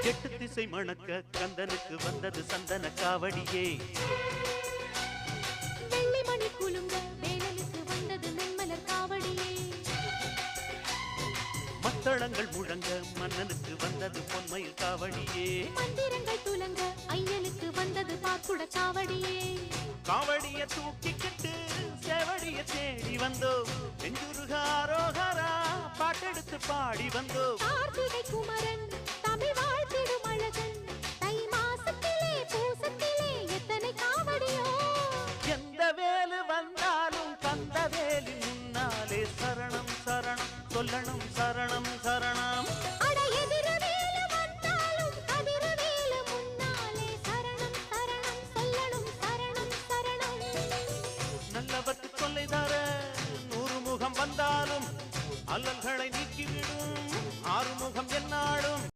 எட்டு திசை மணக்க கந்தனுக்கு வந்தது சந்தன காவடியே. வெள்ளி மணி குலுங்க வேலனுக்கு வந்தது மென்மலர் காவடியே. மத்தளங்கள் முழங்க மன்னனுக்கு வந்தது பொன்மயில் காவடியே. மந்திரங்கள் துலங்க ஐயனுக்கு வந்தது பாக்குட காவடியே. காவடிய தூக்கிக்கிட்டு சேவடிய தேடி வந்தோம். நெஞ்சுருக ஆரோகரா பாட்டெடுத்து பாடி வந்தோம். கார்த்திகை குமரன்